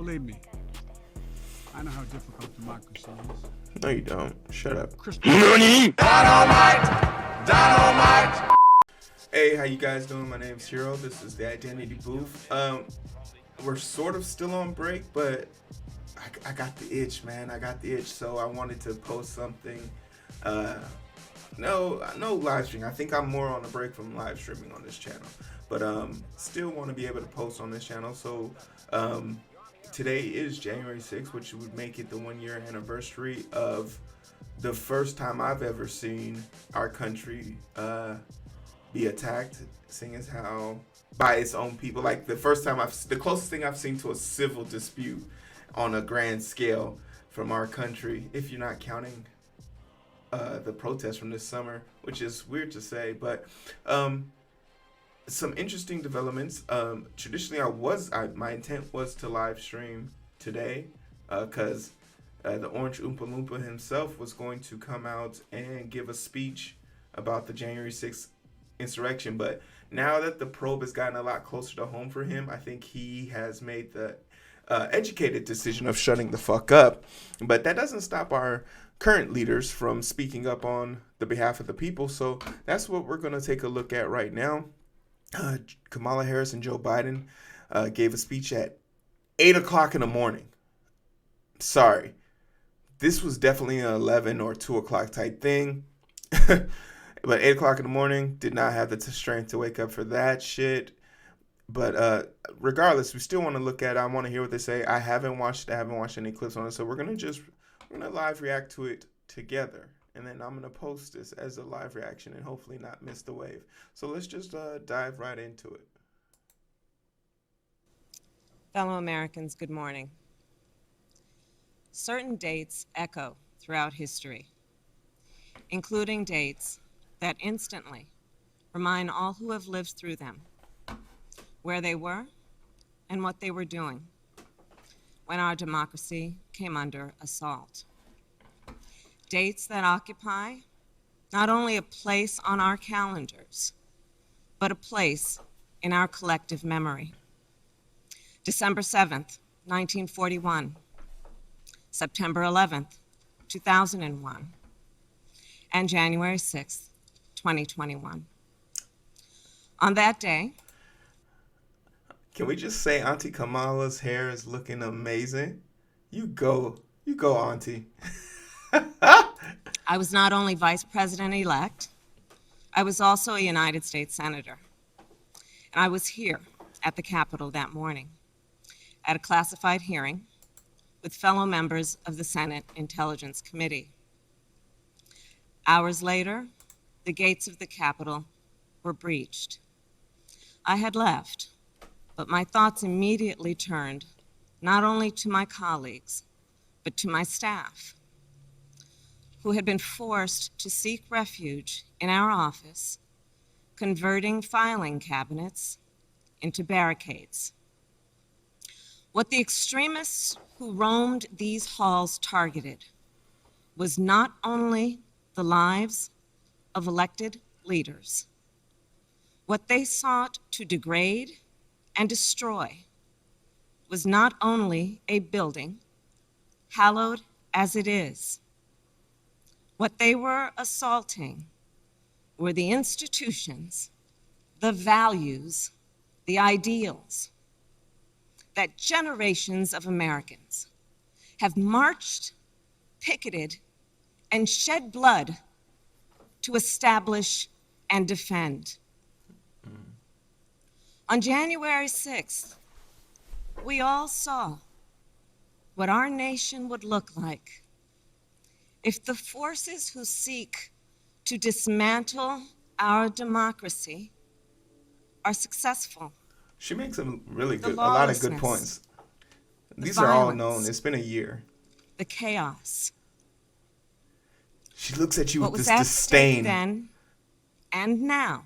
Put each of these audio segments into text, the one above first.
Believe me, I know how difficult democracy is. No, you don't. Shut up. Hey, how you guys doing? My name's Heero. This is the Identity Booth. We're sort of still on break, but I got the itch, man. I got the itch, so I wanted to post something. No live streaming. I think I'm more on a break from live streaming on this channel, but still want to be able to post on this channel. So today is January 6th, which would make it the 1-year anniversary of the first time I've ever seen our country be attacked, seeing as how by its own people. Like the closest thing I've seen to a civil dispute on a grand scale from our country, if you're not counting the protests from this summer, which is weird to say, but some interesting developments. Traditionally, my intent was to live stream today, because the Orange Oompa Loompa himself was going to come out and give a speech about the January 6th insurrection. But now that the probe has gotten a lot closer to home for him, I think he has made the educated decision of shutting the fuck up. But that doesn't stop our current leaders from speaking up on the behalf of the people. So that's what we're going to take a look at right now. Kamala Harris and Joe Biden gave a speech at 8 o'clock in the morning. Sorry. This was definitely an 11 or 2 o'clock type thing. But 8 o'clock in the morning, did not have the strength to wake up for that shit. But regardless, we still want to look at it. I want to hear what they say. I haven't watched any clips on it. So we're going to live react to it together. And then I'm going to post this as a live reaction and hopefully not miss the wave. So let's just dive right into it. Fellow Americans, good morning. Certain dates echo throughout history, including dates that instantly remind all who have lived through them where they were and what they were doing when our democracy came under assault. Dates that occupy not only a place on our calendars, but a place in our collective memory. December 7th, 1941, September 11th, 2001, and January 6th, 2021. On that day, can we just say Auntie Kamala's hair is looking amazing? You go, Auntie. I was not only Vice President-elect, I was also a United States Senator. And I was here at the Capitol that morning at a classified hearing with fellow members of the Senate Intelligence Committee. Hours later, the gates of the Capitol were breached. I had left, but my thoughts immediately turned not only to my colleagues, but to my staff, who had been forced to seek refuge in our office, converting filing cabinets into barricades. What the extremists who roamed these halls targeted was not only the lives of elected leaders. What they sought to degrade and destroy was not only a building, hallowed as it is. What they were assaulting were the institutions, the values, the ideals that generations of Americans have marched, picketed, and shed blood to establish and defend. On January 6th, we all saw what our nation would look like if the forces who seek to dismantle our democracy are successful. She makes a lot of good points. These are all known. It's been a year. The chaos. She looks at you with this disdain. What was at disdain. stake then and now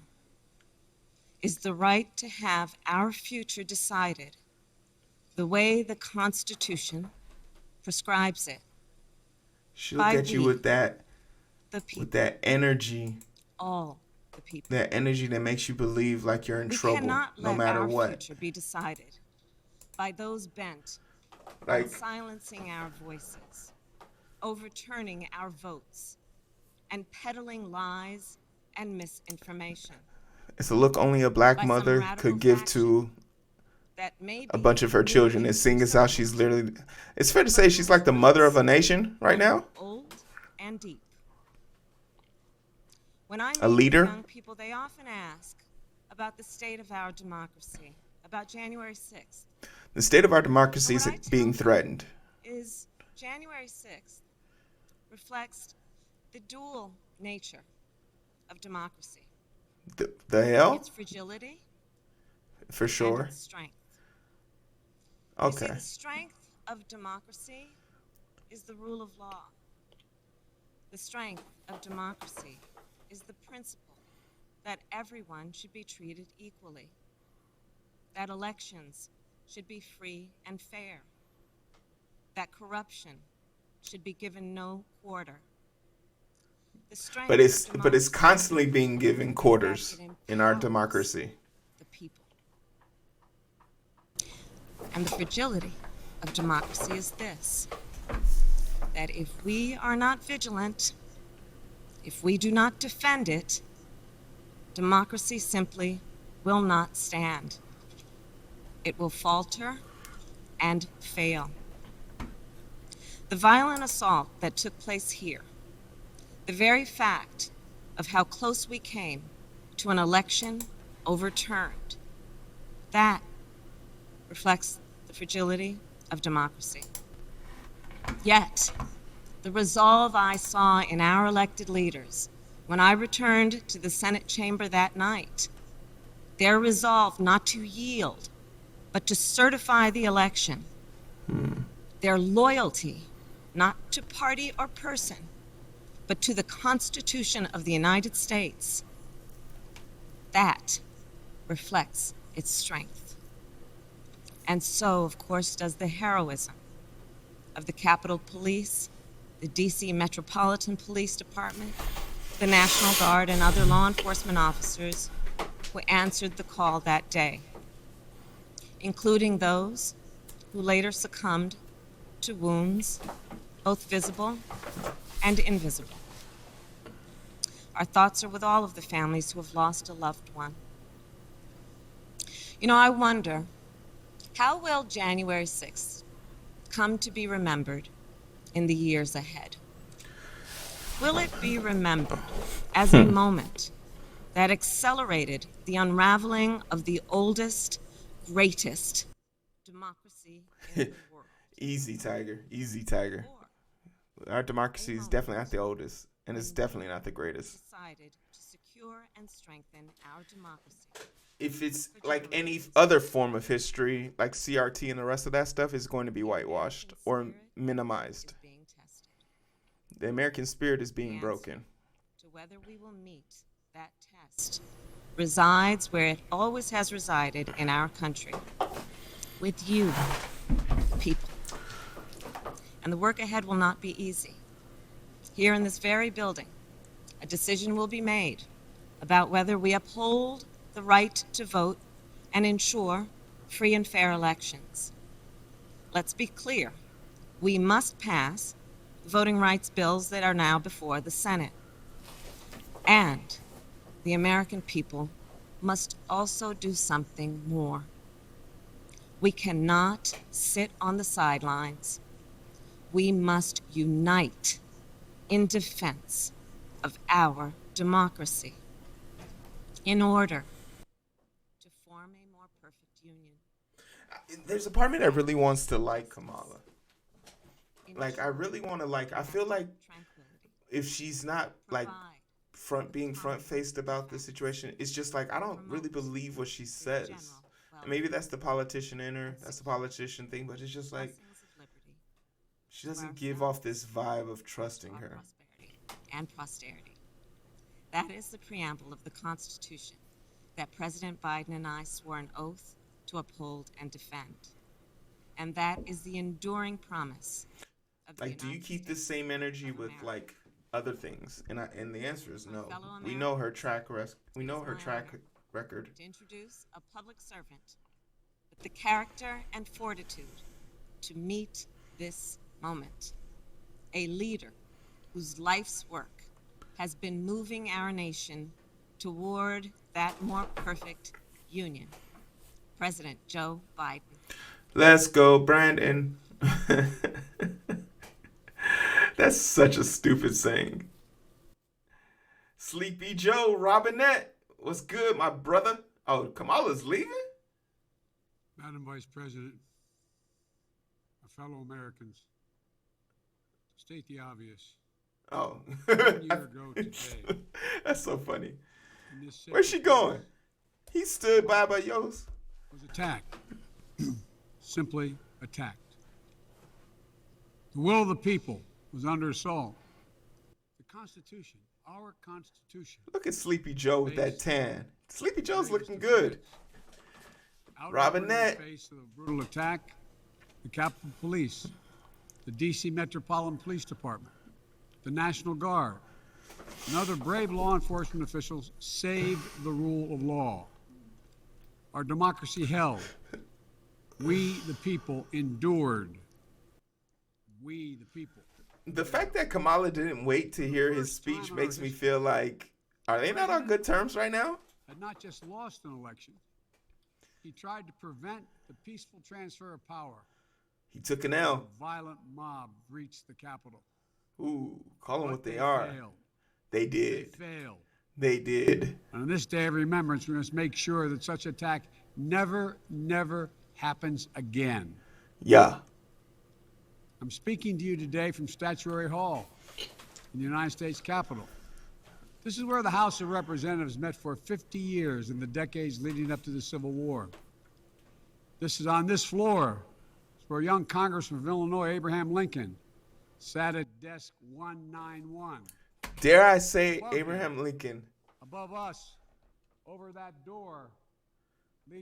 is the right to have our future decided the way the Constitution prescribes it. She look at you with that energy. All the people. That energy that makes you believe like you're in trouble, no matter what. We cannot let our future be decided by those bent Like, silencing our voices, overturning our votes, and peddling lies and misinformation it's a look only a black by some mother radical could give faction to that may a be bunch of her children, newly and seeing as how she's resettled, literally, it's fair to say she's like the mother of a nation right now. old and deep. When I A meet with leader. young people, they often ask about the state of our democracy, about January 6th. The state of our democracy And is what I tell being them threatened. is January 6th reflects the dual nature of democracy. The hell? Its fragility For and sure. its strength. You see, Okay. the strength of democracy is the rule of law. The strength of democracy is the principle that everyone should be treated equally, that elections should be free and fair, that corruption should be given no quarter. The strength But of it's democracy constantly being given quarters is that it in our empowers democracy. the people. And the fragility of democracy is this, that if we are not vigilant, if we do not defend it, democracy simply will not stand. It will falter and fail. The violent assault that took place here, the very fact of how close we came to an election overturned, that reflects the fragility of democracy. Yet, the resolve I saw in our elected leaders when I returned to the Senate chamber that night, their resolve not to yield, but to certify the election, their loyalty not to party or person, but to the Constitution of the United States, that reflects its strength. And so, of course, does the heroism of the Capitol Police, the DC Metropolitan Police Department, the National Guard, and other law enforcement officers who answered the call that day, including those who later succumbed to wounds, both visible and invisible. Our thoughts are with all of the families who have lost a loved one. You know, I wonder, how will January 6th come to be remembered in the years ahead? Will it be remembered as a moment that accelerated the unraveling of the oldest, greatest democracy in the world? Easy, Tiger. Easy, Tiger. Or Our democracy is definitely not the oldest, and it's definitely not the greatest. decided to secure and strengthen our democracy? If it's like any other form of history, like CRT and the rest of that stuff, is going to be whitewashed or minimized. Is being tested. The American spirit is being broken. To whether we will meet that test resides where it always has resided in our country, with you, people. And the work ahead will not be easy. Here in this very building, a decision will be made about whether we uphold the right to vote and ensure free and fair elections. Let's be clear. We must pass voting rights bills that are now before the Senate. And the American people must also do something more. We cannot sit on the sidelines. We must unite in defense of our democracy in order to form a more perfect union. There's a part of me that really wants to like Kamala. Like, I really want to like, I feel like if she's not like being front faced about the situation, it's just like, I don't really believe what she says. And maybe that's the politician in her, that's the politician thing, but it's just like, she doesn't give off this vibe of trusting her. And posterity. That is the preamble of the Constitution that President Biden and I swore an oath to uphold and defend. And that is the enduring promise of the Like, do you United keep the States same energy of with America. like other things? And the answer is no. fellow We know her track record. To introduce a public servant with the character and fortitude to meet this moment. A leader whose life's work has been moving our nation toward that more perfect union. President Joe Biden. Let's go, Brandon. That's such a stupid saying. Sleepy Joe, Robinette. What's good, my brother? Oh, Kamala's leaving? Madam Vice President, fellow Americans, to state the obvious. Oh. 1 year ago today. That's so funny. in this Where's she going? He stood by Yost. Was attacked. Simply attacked. The will of the people was under assault. The Constitution, our Constitution. Look at Sleepy Joe with that tan. Sleepy Joe's looking good. Robinette. In the face of a brutal attack, the Capitol Police, the D.C. Metropolitan Police Department, the National Guard, and other brave law enforcement officials saved the rule of law. Our democracy held. We, the people, endured. We, the people. The fact that Kamala didn't wait to hear his speech makes me feel like, are they not on good terms right now? Had not just lost an election, he tried to prevent the peaceful transfer of power. He took an L. A violent mob reached the Capitol. Ooh, call them what they They are. failed. They did. They failed. They did. And on this day of remembrance, we must make sure that such attack never happens again. Yeah. I'm speaking to you today from Statuary Hall in the United States Capitol. This is where the House of Representatives met for 50 years in the decades leading up to the Civil War. This is on this floor. It's where young Congressman from Illinois, Abraham Lincoln, sat at desk 191. Dare I say Abraham Lincoln? Above us, over that door.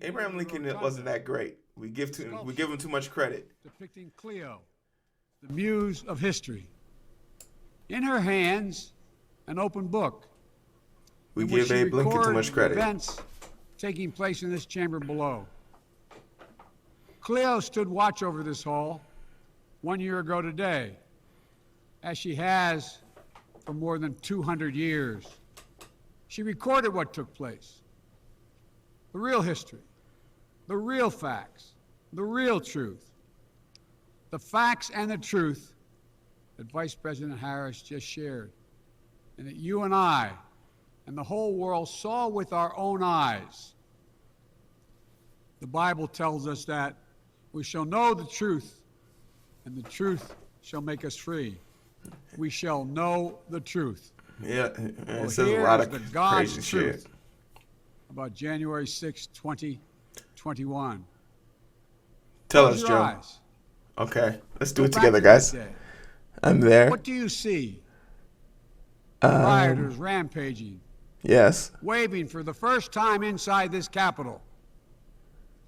Abraham Lincoln wasn't that great. We give him too much credit. Depicting Cleo, the muse of history. In her hands, an open book. We give Abe Lincoln too much credit. Events taking place in this chamber below. Cleo stood watch over this hall 1 year ago today, as she has for more than 200 years. She recorded what took place, the real history, the real facts, the real truth, the facts and the truth that Vice President Harris just shared, and that you and I and the whole world saw with our own eyes. The Bible tells us that we shall know the truth, and the truth shall make us free. We shall know the truth. Yeah, Well, it says a lot of here's the God's crazy truth shit. about January 6, 2021. Tell Close us, your Joe. eyes. Okay, let's do Go it back together, to that guys. day. I'm there. What do you see? Rioters rampaging, Yes. waving for the first time inside this Capitol.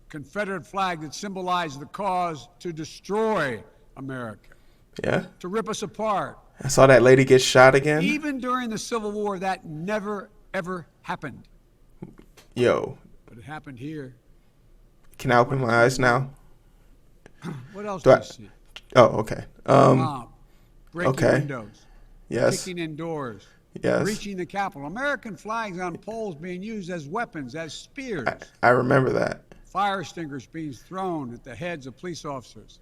Confederate flag that symbolized the cause to destroy America, Yeah. to rip us apart. I saw that lady get shot again. Even during the Civil War, that never, ever happened. Yo, But it happened here. can I open my eyes now? What else Do do I- you see? Oh, okay. Breaking okay. windows, Yes. kicking in doors, Yes. reaching the Capitol. American flags on poles being used as weapons, as spears. I remember that. Fire extinguishers being thrown at the heads of police officers.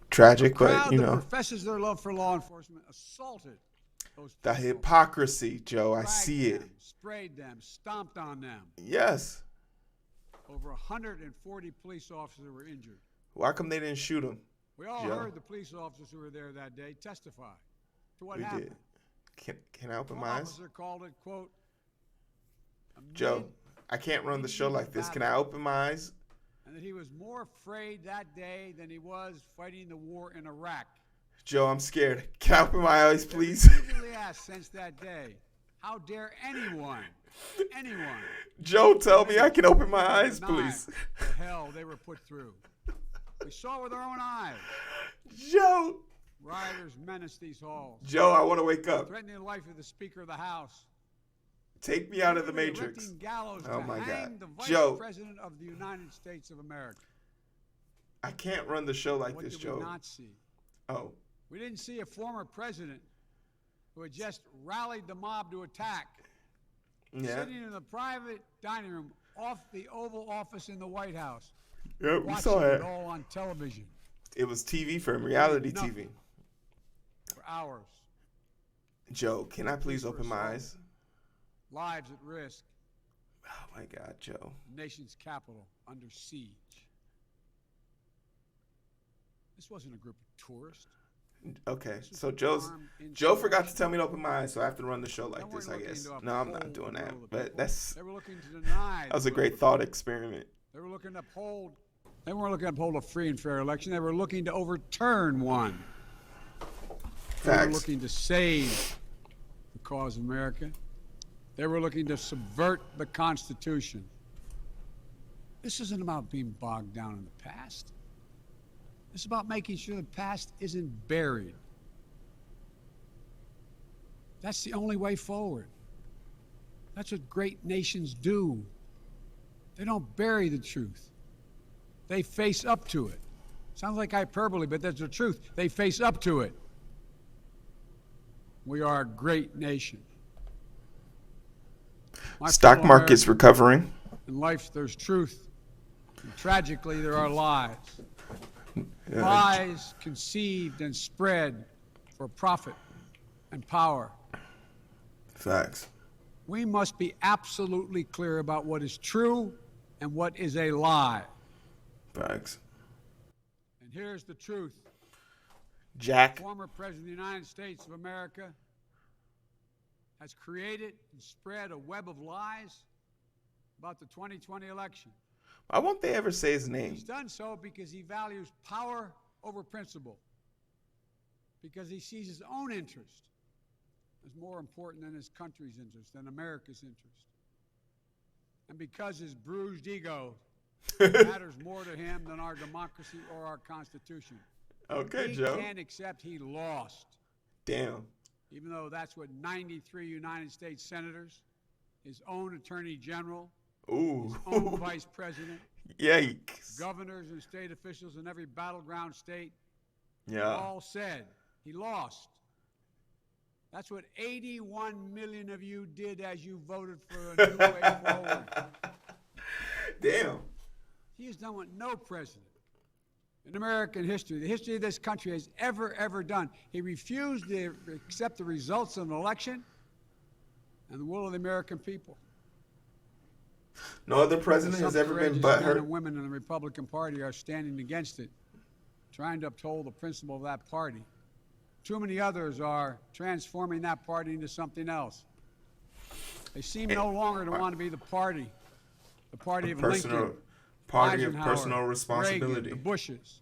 Tragic, but Crowd you that know, professes their love for law enforcement assaulted those the peaceful hypocrisy, Joe. I dragged see it. them, sprayed them, stomped on them. Yes. Over 140 police officers were injured. Why come they didn't shoot him? We all Joe. heard the police officers who were there that day testify to what We happened. did. Can I open One my eyes? officer called it, quote, a Joe, I can't run the show like this. Can I open my eyes? and that he was more afraid that day than he was fighting the war in Iraq. Joe, I'm scared. Can I open my eyes, please? Repeatedly asked since that day, how dare anyone, Joe, tell me I can open my eyes, deny please. the hell they were put through. We saw with our own eyes. Joe, Rioters menaced these halls, Joe, I want to wake up. threatening the life of the Speaker of the House. Take me out of the literally Matrix. erecting gallows Oh to my hang God. the Vice Joe. President of the United States of America. I can't run the show like What this, did Joe. we not see? Oh, We didn't see a former president who had just rallied the mob to attack, yeah. sitting in the private dining room off the Oval Office in the White House, Yeah, we watching saw it it. all on television It was TV for him, reality Nothing. TV. for hours. Joe, can I please Police were open my assaulted. eyes? Lives at risk. Oh my God, Joe. The nation's capital under siege. This wasn't a group of tourists. Okay, This was so an Joe armed forgot to insurrection. tell me to open my eyes, so I have to run the show They like weren't this, I looking guess. to No, I'm not uphold doing the that. will of the But people. that's They were looking to deny. that was the a will great of the thought people. experiment. They were looking to uphold. They weren't looking to uphold a free and fair election. They were looking to overturn one. They were Facts. looking to save the cause of America. They were looking to subvert the Constitution. This isn't about being bogged down in the past. It's about making sure the past isn't buried. That's the only way forward. That's what great nations do. They don't bury the truth. They face up to it. Sounds like hyperbole, but that's the truth. They face up to it. We are a great nation. My Stock fellow market's Americans, recovering. in life, there's truth. And tragically, there are lies. Yeah. Lies conceived and spread for profit and power. Facts. We must be absolutely clear about what is true and what is a lie. Facts. And here's the truth. Jack. Former President of the United States of America has created and spread a web of lies about the 2020 election. Why won't they ever say his name? He's done so because he values power over principle, because he sees his own interest as more important than his country's interest, than America's interest, and because his bruised ego matters more to him than our democracy or our Constitution. Okay, He Joe. can't accept he lost, Damn. even though that's what 93 United States senators, his own attorney general, Ooh. his own vice president, Yikes. governors and state officials in every battleground state Yeah. all said he lost. That's what 81 million of you did as you voted for a new way forward. Damn. He has done what no president in American history, the history of this country, has ever done. He refused to accept the results of an election and the will of the American people. No other president Some has ever been courageous men butthurt. and women in the Republican Party are standing against it, trying to uphold the principle of that party. Too many others are transforming that party into something else. They seem no longer to want to be the party of Personal Lincoln, party of Eisenhower, personal responsibility. Reagan, the Bushes.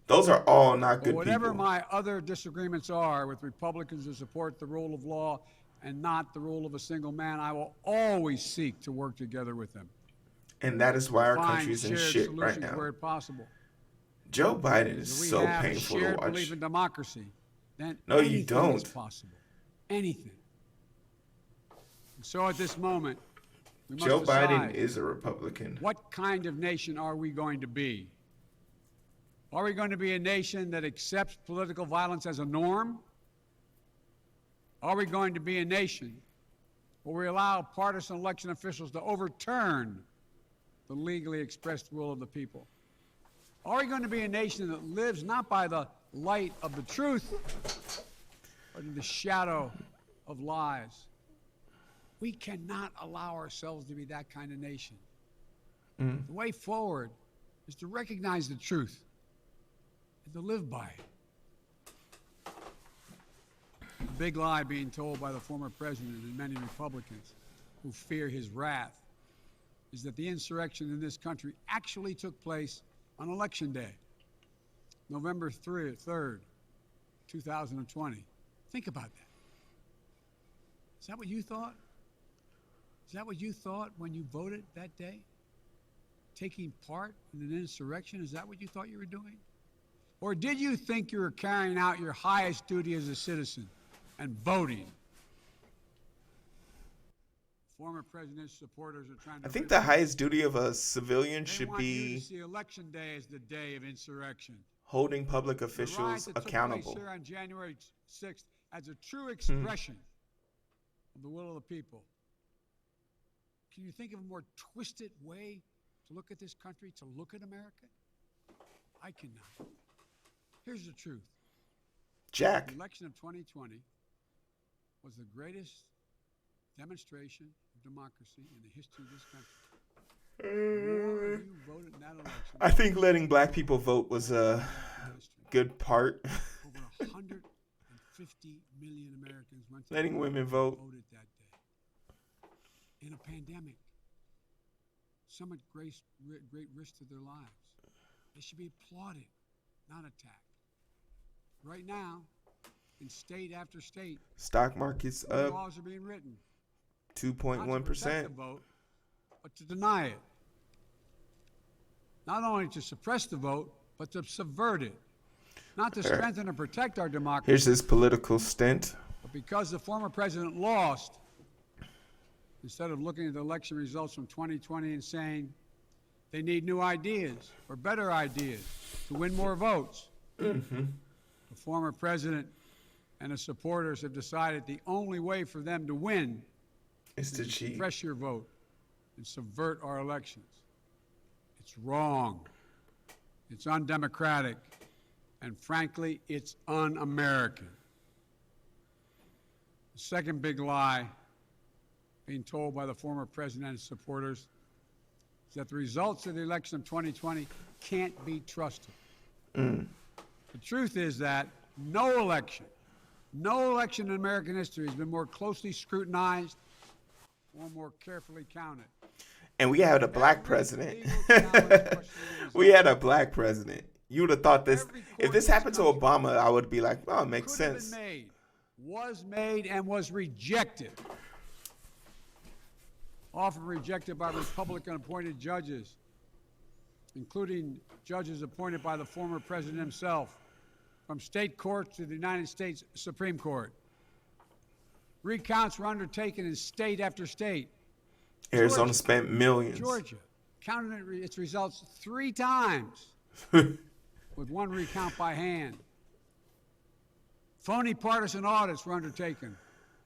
Those are all not But good whatever people. my other disagreements are with Republicans who support the rule of law and not the rule of a single man, I will always seek to work together with them. And that is why our Find country is in shared shit right solutions now. where possible. Joe Biden is If we so have a painful to shared watch. belief in democracy, then No, you anything is don't. possible. Anything. And so at this moment, we must Joe decide, Biden is a Republican. what kind of nation are we going to be? Are we going to be a nation that accepts political violence as a norm? Are we going to be a nation where we allow partisan election officials to overturn the legally expressed will of the people? Are we going to be a nation that lives not by the light of the truth, but in the shadow of lies? We cannot allow ourselves to be that kind of nation. The way forward is to recognize the truth and to live by it. The big lie being told by the former president and many Republicans who fear his wrath is that the insurrection in this country actually took place on Election Day, November 3rd, 2020. Think about that. Is that what you thought? Is that what you thought when you voted that day? Taking part in an insurrection? Is that what you thought you were doing? Or did you think you were carrying out your highest duty as a citizen and voting? Former president's supporters are trying to. I think the highest duty of a civilian They should want you be to see Election Day as the day of insurrection. holding public The riot officials that took accountable. place here on January 6th as a true expression of the will of the people. Can you think of a more twisted way to look at this country, to look at America? I cannot. Here's the truth. Jack. The election of 2020 was the greatest demonstration of democracy in the history of this country. More of you voted in that election. I think letting black people vote was a good part. Over 150 million Americans went to Letting the women polls vote. and voted that day. In a pandemic, some at great risk to their lives. They should be applauded, not attacked. Right now, in state after state, Stock market's up laws are being written. 2.1%. Not to protect the vote, but to deny it. Not only to suppress the vote, but to subvert it. Not to strengthen and protect our democracy. Here's his political stint. But because the former president lost, instead of looking at the election results from 2020 and saying they need new ideas or better ideas to win more votes, the former president and his supporters have decided the only way for them to win Is to cheat. suppress your vote and subvert our elections. It's wrong. It's undemocratic. And frankly, it's un-American. The second big lie being told by the former president and his supporters is that the results of the election of 2020 can't be trusted. The truth is that no election in American history has been more closely scrutinized or more carefully counted. And we had a black president. We had a black president. You would have thought this. If this happened to Obama, I would be like, oh, it makes sense. Was made and was rejected. Often rejected by Republican-appointed judges, including judges appointed by the former president himself, from state courts to the United States Supreme Court. Recounts were undertaken in state after state. Arizona spent millions. Georgia counted its results 3 times with one recount by hand. Phony partisan audits were undertaken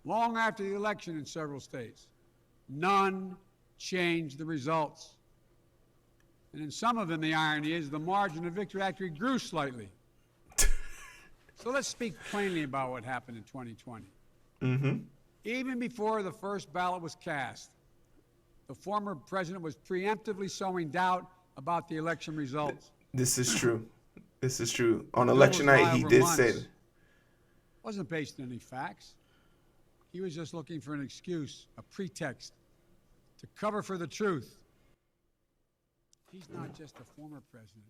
long after the election in several states. None changed the results. And in some of them, the irony is the margin of victory actually grew slightly. So let's speak plainly about what happened in 2020. Even before the first ballot was cast, the former president was preemptively sowing doubt about the election results. This is true. This is true. On election night, he did say that. Wasn't based on any facts. He was just looking for an excuse, a pretext, to cover for the truth. He's not just a former president.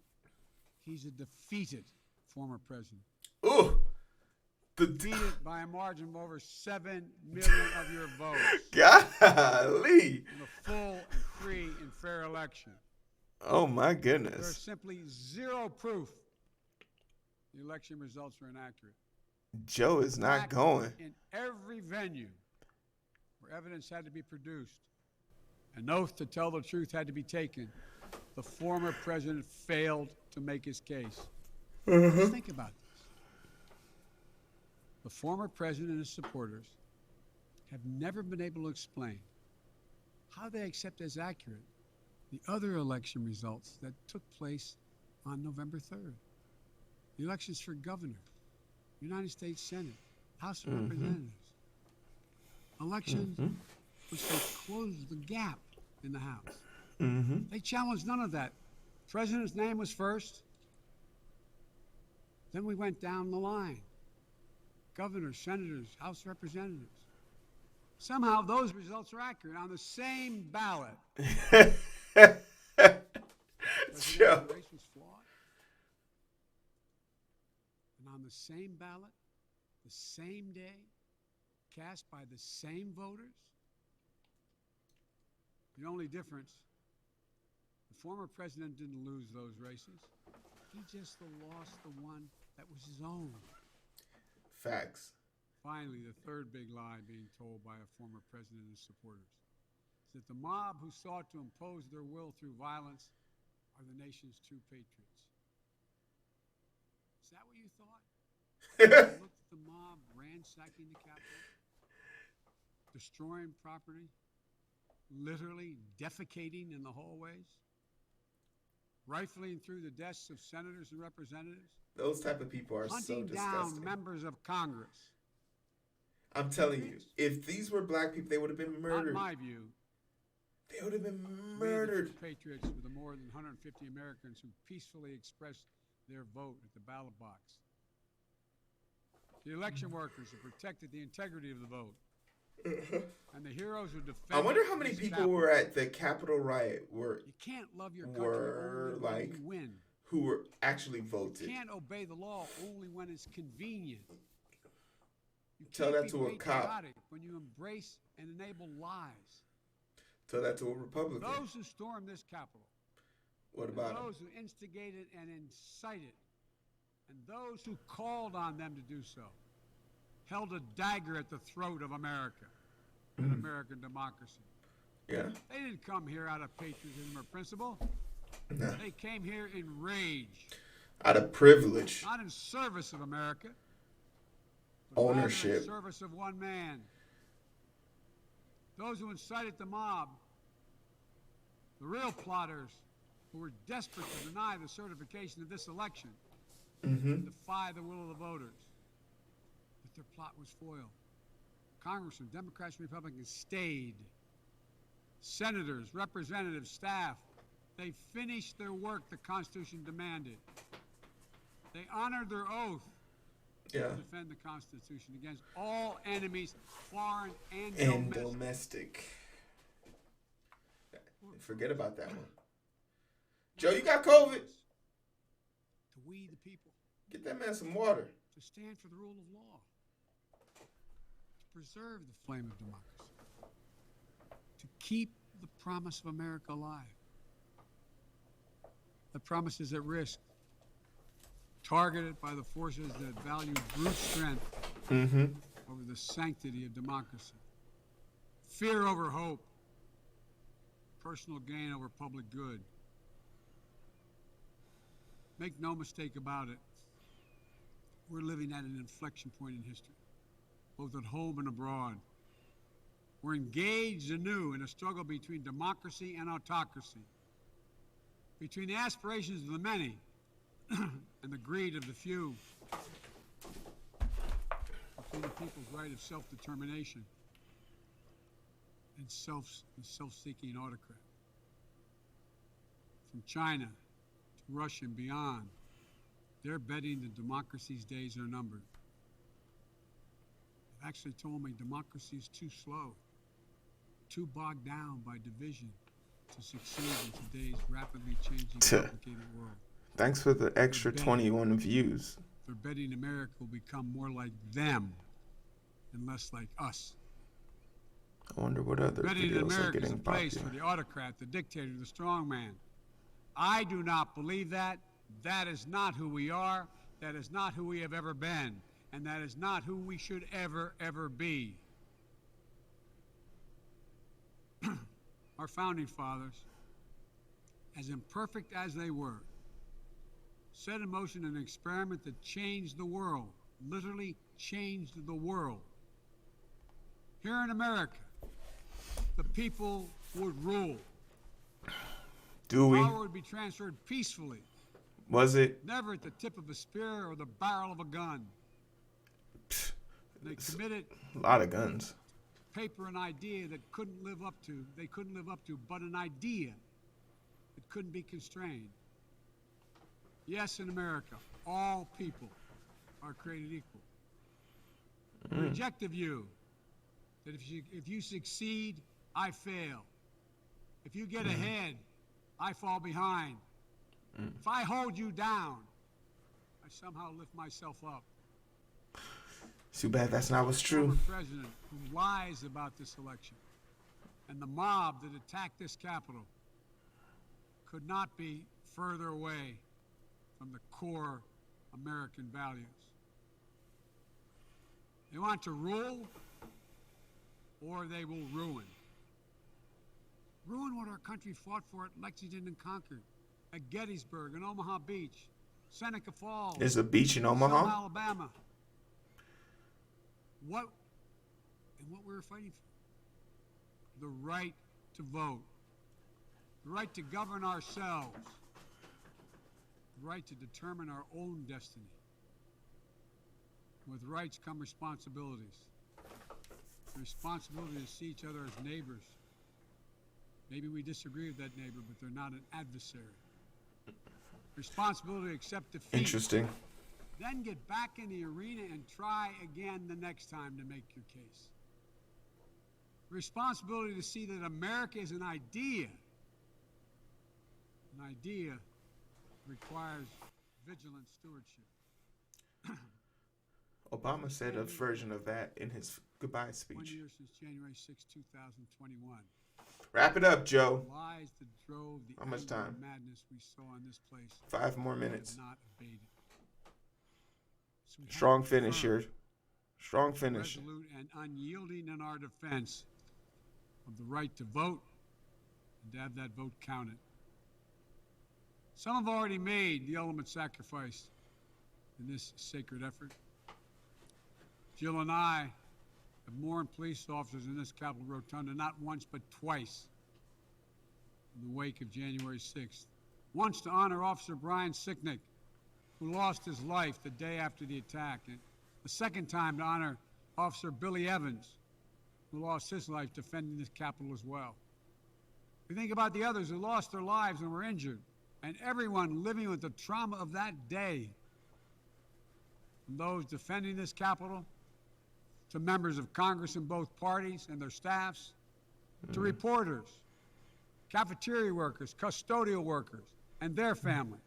He's a defeated former president. Ooh. Defeated by a margin of over 7 million of your votes. Golly. In a full and free and fair election. Oh, my There's goodness. simply zero proof the election results were inaccurate. Joe is not fact, going. in every venue where evidence had to be produced, an oath to tell the truth had to be taken, the former president failed to make his case. Just think about this. The former president and his supporters have never been able to explain how they accept as accurate the other election results that took place on November 3rd. The elections for governor, United States Senate, House of Representatives. Elections which they closed the gap in the House. They challenged none of that. President's name was first. Then we went down the line. Governors, senators, House Representatives. Somehow those results are accurate on the same ballot. Joe. The race was flawed. And on the same ballot, the same day, cast by the same voters. The only difference, the former president didn't lose those races. He just lost the one that was his own. Facts. Finally, the third big lie being told by a former president and his supporters. is that the mob who sought to impose their will through violence are the nation's true patriots. Is that what you thought? You looked at the mob ransacking the Capitol, destroying property, literally defecating in the hallways, rifling through the desks of senators and representatives, Those type of people are so hunting disgusting. down members of Congress. I'm telling you, if these were black people, they would have been murdered. Not my view. They would have been We, the murdered. true patriots, were the more than 150 Americans who peacefully expressed their vote at the ballot box. The election workers who protected the integrity of the vote. And the heroes who defended. I wonder how many this people Capitol. were at the Capitol riot You can't love your country were, only when like, you win. who were actually You voted. can't obey the law only when it's convenient. You Tell can't that be to a cop. patriotic when you embrace and enable lies. Tell that to a Republican. Those who stormed this Capitol, What and about those who instigated and incited, and those who called on them to do so, held a dagger at the throat of America and American democracy. Yeah. They didn't come here out of patriotism or principle. No. They came here in rage, Out of privilege. not in service of America, but rather Ownership. in service of one man. Those who incited the mob, the real plotters who were desperate to deny the certification of this election, and defy the will of the voters. But their plot was foiled. Congressmen, Democrats, and Republicans stayed. Senators, representatives, staff, they finished their work the Constitution demanded. They honored their oath Yeah. to defend the Constitution against all enemies, foreign and And domestic. domestic. Forget about that one. Joe, you got COVID. To we the people, Get that man some water. to stand for the rule of law, to preserve the flame of democracy, to keep the promise of America alive. The promise is at risk, targeted by the forces that value brute strength over the sanctity of democracy, fear over hope, personal gain over public good. Make no mistake about it, we're living at an inflection point in history, both at home and abroad. We're engaged anew in a struggle between democracy and autocracy, between the aspirations of the many and the greed of the few, between the people's right of self-determination and self-seeking autocrat. From China to Russia and beyond, they're betting that democracy's days are numbered. They've actually told me democracy is too slow, too bogged down by division to succeed in today's rapidly changing, complicated world. Thanks for the extra 21 views. They're betting America will become more like them and less like us. I wonder what other Betting that videos are America is a getting place for popular. the autocrat, the dictator, the strongman. I do not believe that. That is not who we are. That is not who we have ever been. And that is not who we should ever, ever be. Our founding fathers, as imperfect as they were, set in motion an experiment that changed the world, literally changed the world. Here in America, the people would rule. Do we? Power would be transferred peacefully, Was it? never at the tip of a spear or the barrel of a gun. They committed A lot of guns. paper an idea that they couldn't live up to, but an idea that couldn't be constrained. Yes, in America, all people are created equal. Reject the view that if you succeed, I fail. If you get ahead, I fall behind. If I hold you down, I somehow lift myself up. Too bad that's not what's true. Former president who lies about this election and the mob that attacked this Capitol could not be further away from the core American values. They want to rule or they will ruin. Ruin what our country fought for at Lexington and Concord, at Gettysburg and Omaha Beach, Seneca Falls. There's a beach in Selma, Omaha. Alabama. What we were fighting for? The right to vote, the right to govern ourselves, the right to determine our own destiny. With rights come responsibilities. The responsibility to see each other as neighbors. Maybe we disagree with that neighbor, but they're not an adversary. Responsibility to accept defeat. Interesting. Then get back in the arena and try again the next time to make your case. Responsibility to see that America is an idea. An idea requires vigilant stewardship. Obama said a version of that in his goodbye 1 speech. year since January 6, 2021. Wrap it up, Joe. Lies that drove the How much anger and time? madness we saw in this place 5 more have minutes. not abated. So we have Strong to be finish firm, here. Strong finish. resolute and unyielding in our defense of the right to vote and to have that vote counted. Some have already made the ultimate sacrifice in this sacred effort. Jill and I have mourned police officers in this Capitol Rotunda not once but twice in the wake of January 6th. Once to honor Officer Brian Sicknick, who lost his life the day after the attack, and the second time to honor Officer Billy Evans, who lost his life defending this Capitol as well. We think about the others who lost their lives and were injured, and everyone living with the trauma of that day. From those defending this Capitol, to members of Congress in both parties and their staffs, to reporters, cafeteria workers, custodial workers, and their families.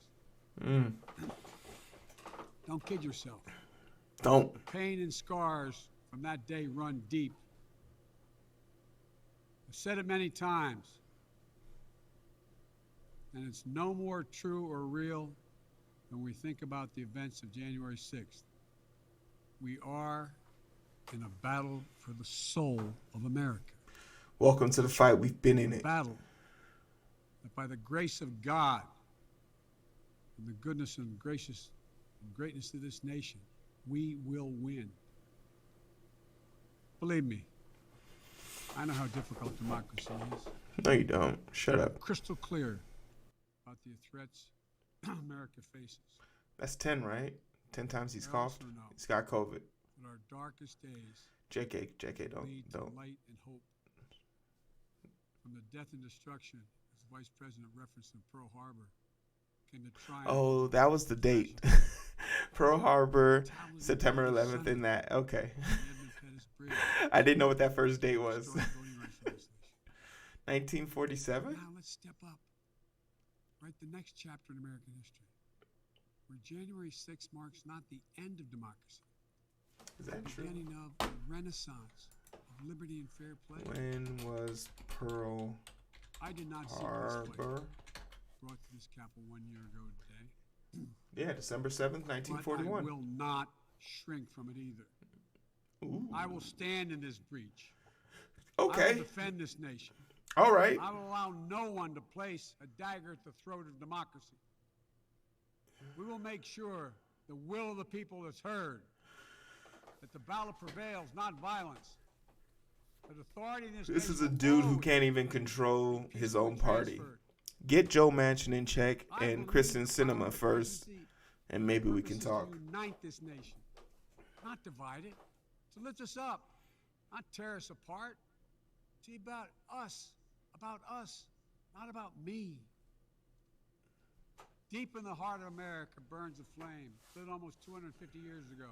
Don't kid yourself. Don't. The pain and scars from that day run deep. I've said it many times, and it's no more true or real when we think about the events of January 6th. We are in a battle for the soul of America. Welcome to the fight. We've been in A it. battle that by the grace of God and the goodness and gracious and greatness of this nation, we will win. Believe me, I know how difficult democracy is. No, you don't. Shut up. Crystal clear about the threats America faces. That's 10, right? 10 times he's I coughed. also know He's got COVID. that our darkest days JK, lead to don't. light and hope. From the death and destruction, as the Vice President referenced in Pearl Harbor, came the triumph. Oh, that was the date. Pearl Harbor, September 11th, and that. Okay. I didn't know what that first date was. 1947? Now let's step up. Write the next chapter in American history, where January 6th marks not the end of democracy, Is that the true? beginning of a renaissance of liberty and fair play. When was Pearl I did not see this Harbor? brought to this Capitol 1 year ago today. Yeah, December 7th, But I 1941. will not shrink from it either. Ooh. I will stand in this breach. I will Okay. defend this nation. All right. I will allow no one to place a dagger at the throat of democracy. We will make sure the will of the people is heard, that the ballot prevails, not violence. That authority in This is nation a dude who always can't even control his peacefully own party. transferred. Get Joe Manchin in check I and believe Kristen the Sinema power of the first, presidency and maybe we can purpose is talk. to unite this nation, not divide it. To lift us up, not tear us apart. To be about us, not about me. Deep in the heart of America burns a flame, lit almost 250 years ago,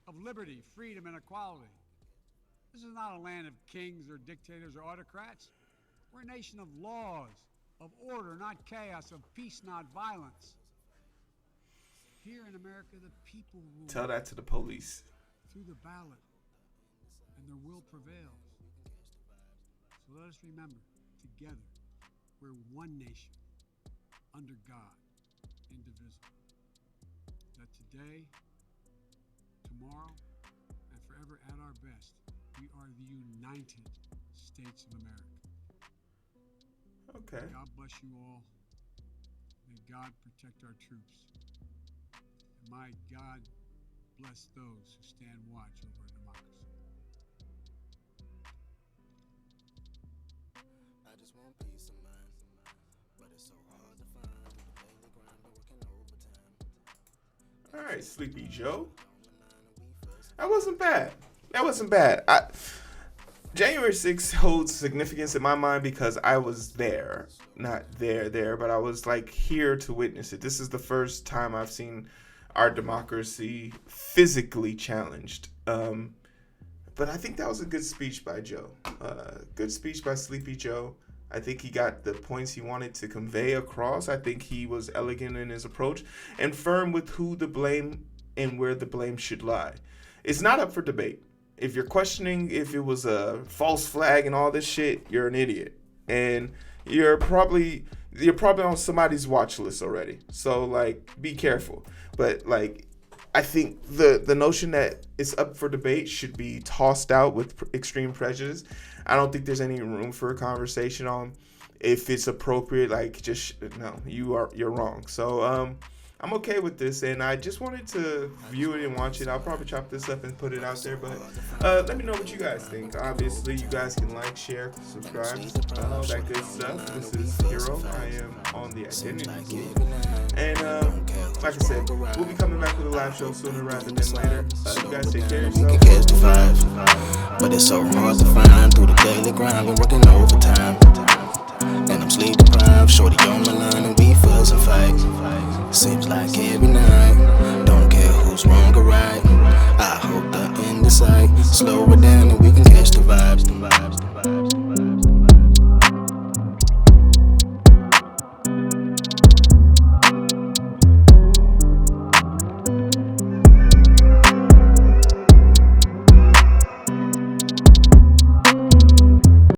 of liberty, freedom, and equality. This is not a land of kings or dictators or autocrats. We're a nation of laws, of order, not chaos, of peace, not violence. Here in America, the people rule Tell that to the police. through the ballot, and their will prevails. So let us remember, together, we're one nation, under God, indivisible. That today, tomorrow, and forever at our best, we are the United States of America. Okay. God bless you all. May God protect our troops. And may God bless those who stand watch over our democracy. I just want peace of mind, but it's so hard to find. The daily grind, been working overtime. All right, Sleepy Joe. That wasn't bad. That wasn't bad. January 6th holds significance in my mind because I was there. Not there, but I was like here to witness it. This is the first time I've seen our democracy physically challenged. But I think that was a good speech by Joe. Good speech by Sleepy Joe. I think he got the points he wanted to convey across. I think he was elegant in his approach and firm with who the blame and where the blame should lie. It's not up for debate. If you're questioning if it was a false flag and all this shit, you're an idiot. And you're probably on somebody's watch list already. So, like, be careful. But, like, I think the notion that it's up for debate should be tossed out with extreme prejudice. I don't think there's any room for a conversation on if it's appropriate. Like, just, no, you're wrong. So, I'm okay with this, and I just wanted to view it and watch it. I'll probably chop this up and put it out there, but let me know what you guys think. Obviously, you guys can like, share, subscribe, all that good stuff. This is Heero. I am on the Identity Group. And like I said, we'll be coming back with a live show sooner rather than later. You guys take care of We can yourself. catch the vibes, but it's so hard to find. Through the daily grind, been working overtime. And I'm sleep deprived, shorty on my line, and we fuss and fight. Seems like every night, don't care who's wrong